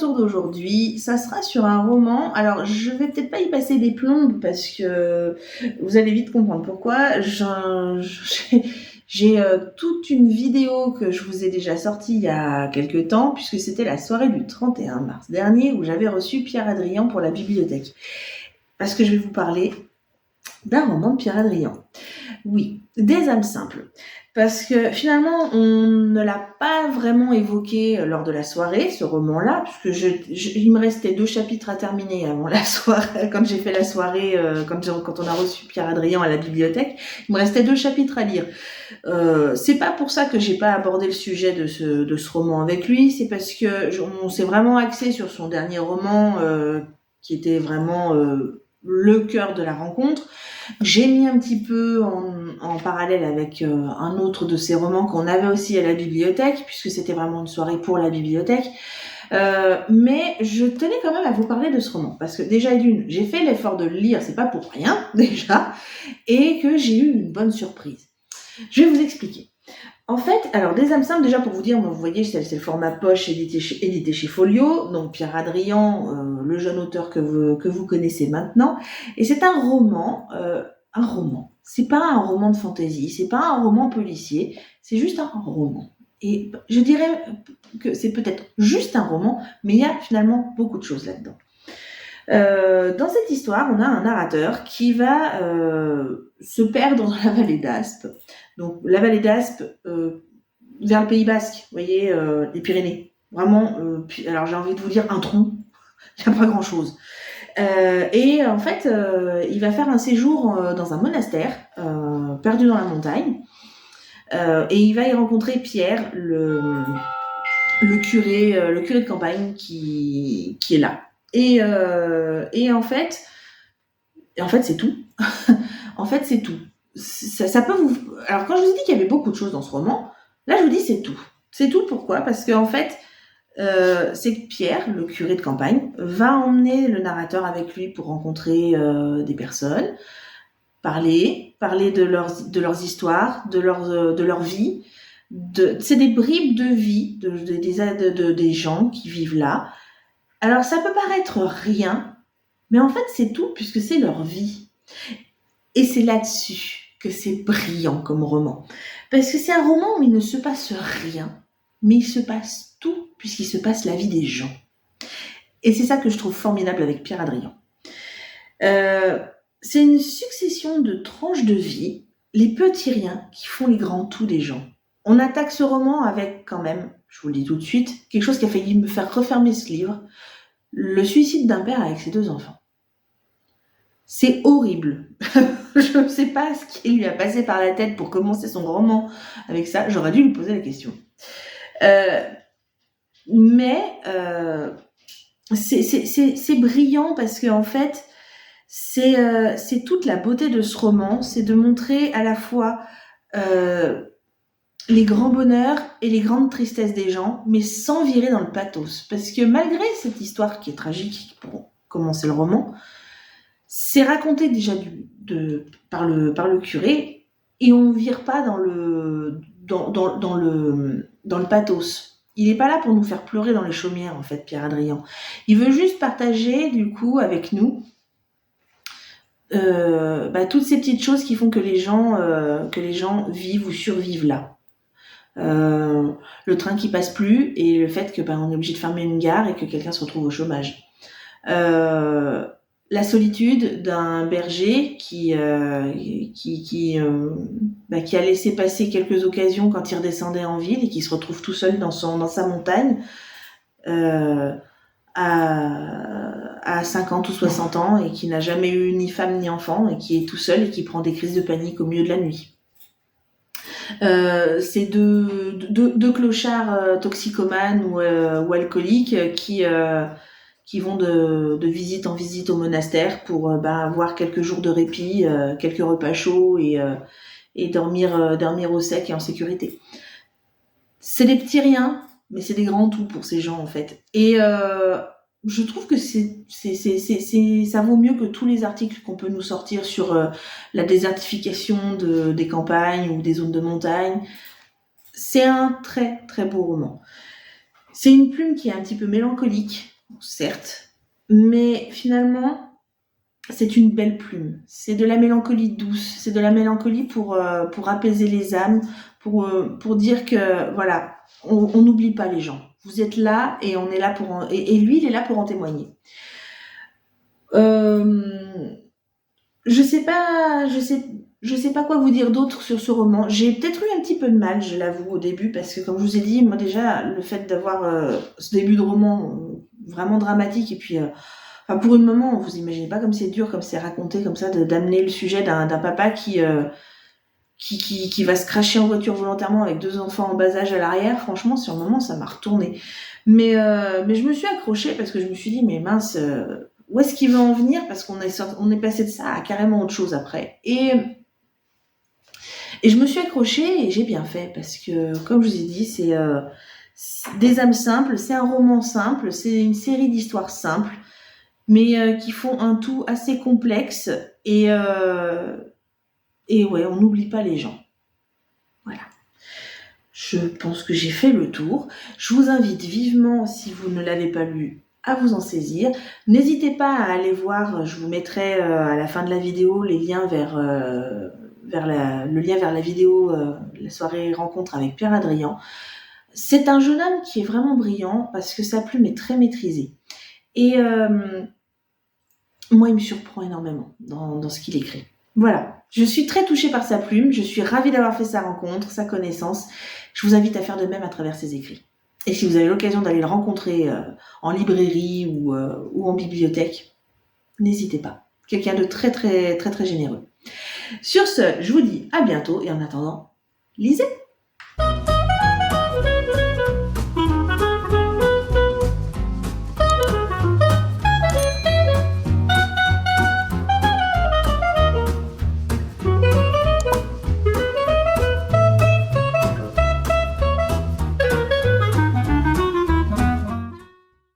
retour d'aujourd'hui, ça sera sur un roman. Alors, je vais peut-être pas y passer des plombes parce que vous allez vite comprendre pourquoi. J'ai toute une vidéo que je vous ai déjà sortie il y a quelques temps, puisque c'était la soirée du 31 mars dernier où j'avais reçu Pierre Hadrian pour la bibliothèque. Parce que je vais vous parler d'un roman de Pierre Hadrian. Oui, des âmes simples. Parce que finalement, on ne l'a pas vraiment évoqué lors de la soirée, ce roman-là, puisque il me restait 2 chapitres à terminer avant la soirée, quand j'ai fait la soirée, quand on a reçu Pierre Hadrian à la bibliothèque, il me restait 2 chapitres à lire. C'est pas pour ça que j'ai pas abordé le sujet de ce roman avec lui, c'est parce que on s'est vraiment axé sur son dernier roman, qui était vraiment le cœur de la rencontre. J'ai mis un petit peu en parallèle avec un autre de ses romans qu'on avait aussi à la bibliothèque, puisque c'était vraiment une soirée pour la bibliothèque. Mais je tenais quand même à vous parler de ce roman, parce que déjà j'ai fait l'effort de le lire, c'est pas pour rien déjà, et que j'ai eu une bonne surprise. Je vais vous expliquer. En fait, alors des âmes simples, déjà pour vous dire, vous voyez, c'est le format poche édité chez Folio, donc Pierre Hadrian, le jeune auteur que vous connaissez maintenant, et c'est un roman. C'est pas un roman de fantasy, c'est pas un roman policier, c'est juste un roman. Et je dirais que c'est peut-être juste un roman, mais il y a finalement beaucoup de choses là-dedans. Dans cette histoire, on a un narrateur qui va se perdre dans la vallée d'Aspe. Donc la vallée d'Aspe, vers le Pays Basque, vous voyez, les Pyrénées. Vraiment, alors j'ai envie de vous dire un tronc, il n'y a pas grand-chose. Et en fait, il va faire un séjour dans un monastère, perdu dans la montagne. Et il va y rencontrer Pierre, le curé de campagne qui est là. Et en fait, c'est tout. En fait, c'est tout. Ça peut vous. Alors, quand je vous ai dit qu'il y avait beaucoup de choses dans ce roman, là, je vous dis c'est tout. C'est tout, pourquoi ? Parce qu'en fait, c'est que Pierre, le curé de campagne, va emmener le narrateur avec lui pour rencontrer des personnes, parler de leurs histoires, de leur vie. C'est des bribes de vie des gens qui vivent là. Alors, ça peut paraître rien, mais en fait, c'est tout, puisque c'est leur vie. Et c'est là-dessus que c'est brillant comme roman. Parce que c'est un roman où il ne se passe rien, mais il se passe tout, puisqu'il se passe la vie des gens. Et c'est ça que je trouve formidable avec Pierre Hadrian. C'est une succession de tranches de vie, les petits riens qui font les grands tout des gens. On attaque ce roman avec quand même, je vous le dis tout de suite, quelque chose qui a failli me faire refermer ce livre, le suicide d'un père avec ses 2 enfants. C'est horrible. Je ne sais pas ce qui lui a passé par la tête pour commencer son roman avec ça. J'aurais dû lui poser la question. Mais c'est brillant parce qu'en fait, c'est toute la beauté de ce roman. C'est de montrer à la fois les grands bonheurs et les grandes tristesses des gens, mais sans virer dans le pathos. Parce que malgré cette histoire qui est tragique pour commencer le roman, c'est raconté déjà par le curé, et on vire pas dans le pathos. Il est pas là pour nous faire pleurer dans les chaumières, en fait, Pierre Hadrian. Il veut juste partager, du coup, avec nous, toutes ces petites choses qui font que les gens vivent ou survivent là. Le train qui passe plus, et le fait que on est obligé de fermer une gare et que quelqu'un se retrouve au chômage. La solitude d'un berger qui a laissé passer quelques occasions quand il redescendait en ville et qui se retrouve tout seul dans sa montagne à 50 ou 60 ans et qui n'a jamais eu ni femme ni enfant et qui est tout seul et qui prend des crises de panique au milieu de la nuit. C'est deux clochards toxicomanes ou alcooliques qui vont de visite en visite au monastère pour avoir quelques jours de répit, quelques repas chauds et dormir au sec et en sécurité. C'est des petits riens, mais c'est des grands tout pour ces gens en fait. Et je trouve que ça vaut mieux que tous les articles qu'on peut nous sortir sur la désertification des campagnes ou des zones de montagne. C'est un très très beau roman. C'est une plume qui est un petit peu mélancolique, certes, mais finalement, c'est une belle plume. C'est de la mélancolie douce. C'est de la mélancolie pour apaiser les âmes, pour dire que, voilà, on n'oublie pas les gens. Vous êtes là et on est là et lui, il est là pour en témoigner. Je sais pas, je sais pas quoi vous dire d'autre sur ce roman. J'ai peut-être eu un petit peu de mal, je l'avoue, au début, parce que comme je vous ai dit, moi déjà, le fait d'avoir ce début de roman vraiment dramatique, et puis, enfin, pour une maman, vous imaginez pas comme c'est dur, comme c'est raconté, comme ça, d'amener le sujet d'un papa qui va se cracher en voiture volontairement avec 2 enfants en bas âge à l'arrière. Franchement, sur le moment, ça m'a retourné. Mais je me suis accrochée parce que je me suis dit, mais mince, où est-ce qu'il va en venir? Parce on est passé de ça à carrément autre chose après. Et je me suis accrochée et j'ai bien fait parce que, comme je vous ai dit, c'est des âmes simples, c'est un roman simple, c'est une série d'histoires simples, mais qui font un tout assez complexe et, euh, et ouais, on n'oublie pas les gens. Voilà. Je pense que j'ai fait le tour. Je vous invite vivement, si vous ne l'avez pas lu, à vous en saisir. N'hésitez pas à aller voir, je vous mettrai à la fin de la vidéo les liens le lien vers la vidéo, la soirée rencontre avec Pierre Adrien. C'est un jeune homme qui est vraiment brillant parce que sa plume est très maîtrisée. Et moi, il me surprend énormément dans ce qu'il écrit. Voilà, je suis très touchée par sa plume, je suis ravie d'avoir fait sa rencontre, sa connaissance. Je vous invite à faire de même à travers ses écrits. Et si vous avez l'occasion d'aller le rencontrer en librairie ou en bibliothèque, n'hésitez pas. Quelqu'un de très très très très généreux. Sur ce, je vous dis à bientôt et en attendant, lisez!